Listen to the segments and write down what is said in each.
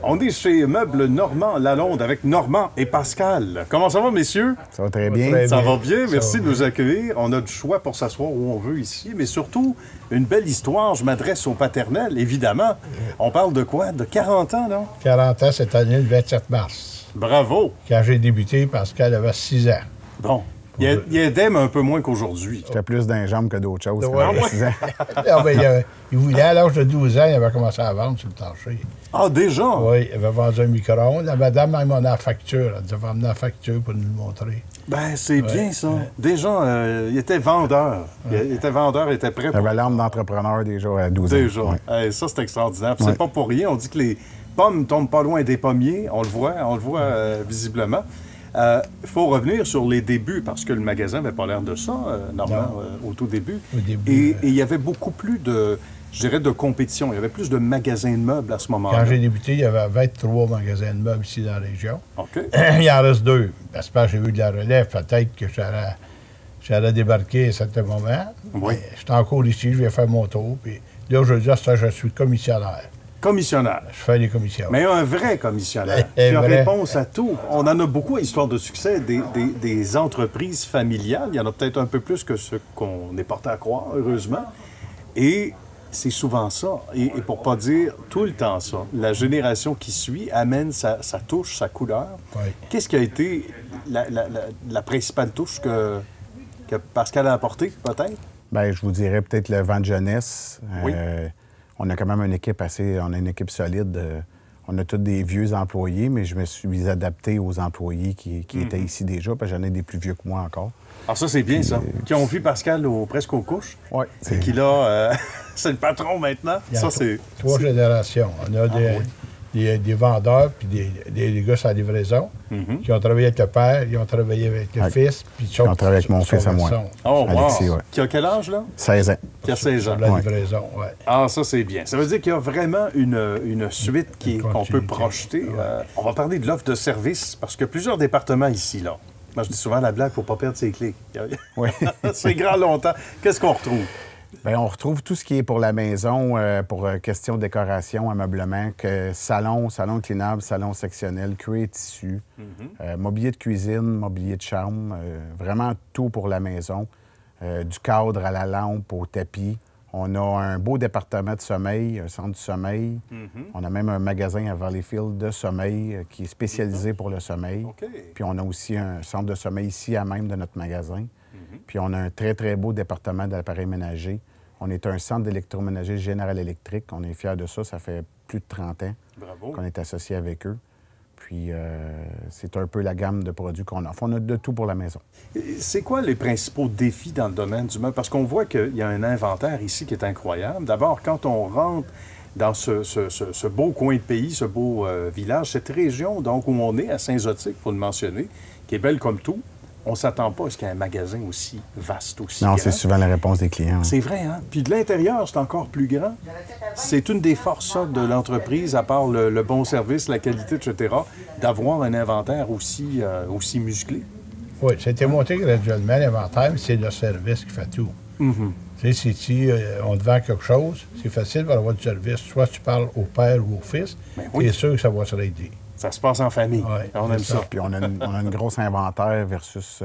On est chez Meubles Normand Lalonde avec Normand et Pascal. Comment ça va, messieurs? Ça va très bien. Ça va bien, merci de nous accueillir. On a du choix pour s'asseoir où on veut ici, mais surtout, une belle histoire. Je m'adresse au paternel, évidemment. On parle de quoi? De 40 ans, non? 40 ans cette année, le 27 mars. Bravo! Quand j'ai débuté, Pascal avait 6 ans. Bon. Il aidait, mais un peu moins qu'aujourd'hui. J'étais plus d'un jambe que d'autres choses. Ouais. Quand j'avais 6 ans. Ah, ben, il voulait, à l'âge de 12 ans, il avait commencé à vendre sur le plancher. Ah, déjà? Oui, il avait vendu un micro-ondes. La madame m'a demandé la facture. Elle devait amener la facture pour nous le montrer. Ben, c'est bien, ça. Déjà, il était vendeur. Il était vendeur, il était prêt pour... J'avais l'âme d'entrepreneur déjà à 12 ans. Déjà. Ouais. Hey, ça, c'est extraordinaire. Puis c'est pas pour rien. On dit que les pommes tombent pas loin des pommiers. On le voit visiblement. Il faut revenir sur les débuts, parce que le magasin n'avait pas l'air de ça, Normand, au tout début. Et il y avait beaucoup plus de, je dirais, de compétition. Il y avait plus de magasins de meubles à ce moment-là. Quand j'ai débuté, il y avait 23 magasins de meubles ici dans la région. OK. Il en reste 2. J'espère que j'ai eu de la relève. Peut-être que j'allais débarquer à ce moment. Oui. Je suis encore ici, je vais faire mon tour. Puis là, aujourd'hui, je suis commissionnaire. Commissionnaire. Je fais les commissions. Mais un vrai commissionnaire qui a réponse à tout. On en a beaucoup à Histoire de succès, des entreprises familiales. Il y en a peut-être un peu plus que ce qu'on est porté à croire, heureusement. Et c'est souvent ça. Et pour pas dire tout le temps ça. La génération qui suit amène sa touche, sa couleur. Oui. Qu'est-ce qui a été la principale touche que Pascal a apportée, peut-être? Bien, je vous dirais peut-être le vent de jeunesse. Oui. On a quand même une équipe on a une équipe solide. On a tous des vieux employés, mais je me suis adapté aux employés qui étaient ici déjà, parce que j'en ai des plus vieux que moi encore. Alors ça, c'est bien, ça. Qui ont vu Pascal presque aux couches. Oui. Et qui, là, c'est le patron maintenant. Il y a Ça, c'est... 3 générations. On a des vendeurs, puis des gars sur la livraison, qui ont travaillé avec le père, ils ont travaillé avec le fils, puis Ils ont travaillé avec mon fils à moi. Oh, wow! Alexis, ouais. Qui a quel âge, là? 16 ans. Qui a 16 ans. Sur la livraison, oui. Ah, ça, c'est bien. Ça veut dire qu'il y a vraiment une suite qu'on peut projeter. On va parler de l'offre de service, parce qu'il y a plusieurs départements ici, là. Moi, je dis souvent la blague pour ne pas perdre ses clés. Oui. C'est grand longtemps. Qu'est-ce qu'on retrouve? Bien, on retrouve tout ce qui est pour la maison, pour question de décoration, ameublement, que salon inclinable, salon sectionnel, cuir et tissu, mobilier de cuisine, mobilier de chambre, vraiment tout pour la maison, du cadre à la lampe, au tapis. On a un beau département de sommeil, un centre de sommeil. On a même un magasin à Valleyfield de sommeil qui est spécialisé pour le sommeil. OK. Puis on a aussi un centre de sommeil ici à même de notre magasin. Puis on a un très, très beau département d'appareils ménagers. On est un centre d'électroménager General Electric. On est fiers de ça. Ça fait plus de 30 ans qu'on est associé avec eux. Puis c'est un peu la gamme de produits qu'on offre. On a de tout pour la maison. C'est quoi les principaux défis dans le domaine du meuble? Parce qu'on voit qu'il y a un inventaire ici qui est incroyable. D'abord, quand on rentre dans ce beau coin de pays, ce beau village, cette région donc où on est, à Saint-Zotique, pour le mentionner, qui est belle comme tout, on ne s'attend pas à ce qu'il y ait un magasin aussi vaste, aussi Non, grand. c'est souvent la réponse des clients. C'est vrai, hein? Puis de l'intérieur, c'est encore plus grand. C'est une des forces ça, de l'entreprise, à part le bon service, la qualité, etc., d'avoir un inventaire aussi musclé. Oui, c'était monté graduellement, l'inventaire, mais c'est le service qui fait tout. Tu sais, si on te vend quelque chose, c'est facile pour avoir du service. Soit tu parles au père ou au fils, c'est sûr que ça va se régler. Ça se passe en famille. Ouais, on aime ça. Puis on a une grosse inventaire versus,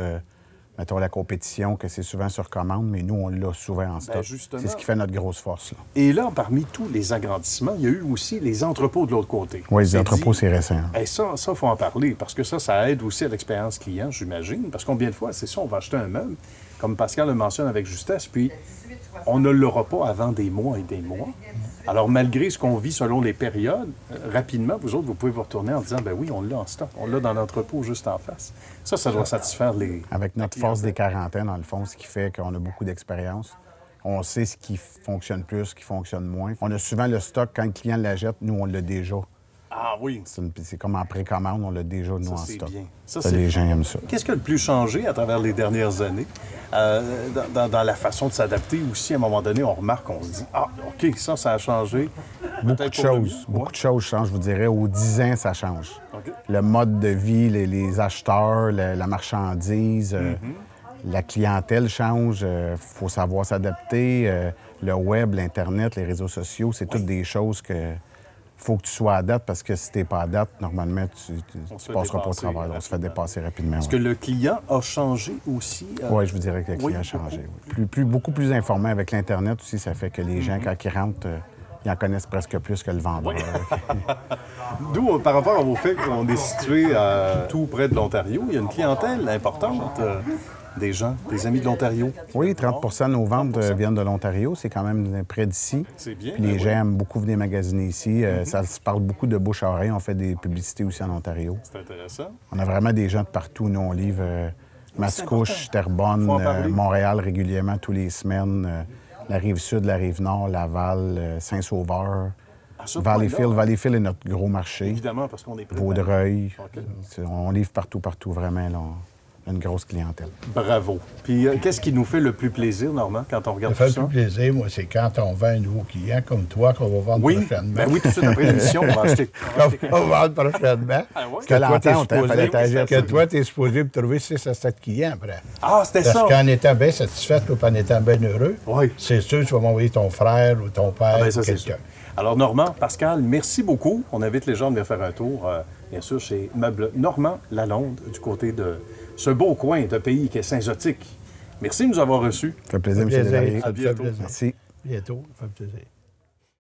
mettons, la compétition, que c'est souvent sur commande, mais nous, on l'a souvent en stock. C'est ce qui fait notre grosse force. Là. Et là, parmi tous les agrandissements, il y a eu aussi les entrepôts de l'autre côté. Oui, les entrepôts, c'est récent. Et ça, il faut en parler, parce que ça aide aussi à l'expérience client, j'imagine. Parce que combien de fois, c'est ça, on va acheter un meuble, comme Pascal le mentionne avec justesse, puis on ne l'aura pas avant des mois et des mois. Alors, malgré ce qu'on vit selon les périodes, rapidement, vous autres, vous pouvez vous retourner en disant, ben oui, on l'a en stock, on l'a dans l'entrepôt juste en face. Ça doit satisfaire les... Avec notre force des quarantaines, dans le fond, ce qui fait qu'on a beaucoup d'expérience. On sait ce qui fonctionne plus, ce qui fonctionne moins. On a souvent le stock, quand le client l'achète, nous, on l'a déjà. Ah oui. C'est comme en précommande, on l'a déjà, nous, en stock. Bien. Ça, les gens aiment ça. Qu'est-ce qui a le plus changé à travers les dernières années? Dans la façon de s'adapter aussi, à un moment donné, on remarque, on se dit, ah, OK, ça a changé. Beaucoup de choses. Beaucoup de choses changent, je vous dirais. Aux 10 ans, ça change. Okay. Le mode de vie, les acheteurs, la marchandise, la clientèle change. Il faut savoir s'adapter. Le web, l'Internet, les réseaux sociaux, c'est toutes des choses que faut que tu sois à date parce que si tu n'es pas à date, normalement, tu passeras pas au travail. On se fait dépasser rapidement. Est-ce que le client a changé aussi? Oui, je vous dirais que le client a changé. Oui. Beaucoup plus informé avec l'Internet aussi, ça fait que les gens, quand ils rentrent, ils en connaissent presque plus que le vendeur. D'où, par rapport au fait qu'on est situé tout près de l'Ontario, il y a une clientèle importante des gens, des amis de l'Ontario. Oui, 30 de nos ventes viennent de l'Ontario. C'est quand même près d'ici. C'est bien. Puis les gens aiment beaucoup venir magasiner ici. Ça se parle beaucoup de bouche à oreille. On fait des publicités aussi en Ontario. C'est intéressant. On a vraiment des gens de partout. Nous, on livre Mascouche, Terrebonne, Montréal régulièrement, tous les semaines. La Rive-Sud, la Rive-Nord, Laval, Saint-Sauveur. Valleyfield est notre gros marché. Évidemment, parce qu'on est près. Vaudreuil. On livre partout, vraiment. Là, on a une grosse clientèle. Bravo. Puis, qu'est-ce qui nous fait le plus plaisir, Normand, quand on regarde tout ça? Ça fait le plus plaisir, moi, c'est quand on vend un nouveau client comme toi, qu'on va vendre prochainement. Ben oui, tout de suite après l'émission, on va acheter. On va vendre prochainement. Que toi, tu es supposé me trouver 6 à 7 clients après. Ah, c'était ça. Parce qu'en étant bien satisfait ou en étant bien heureux, c'est sûr que tu vas m'envoyer ton frère ou ton père ou quelqu'un. Alors, Normand, Pascal, merci beaucoup. On invite les gens à venir faire un tour, bien sûr, chez Meubles Normand Lalonde, du côté de ce beau coin de pays qui est Saint-Zotique. Merci de nous avoir reçus. Ça fait plaisir, M. Deslauriers. À bientôt. Merci. Bientôt, ça fait plaisir.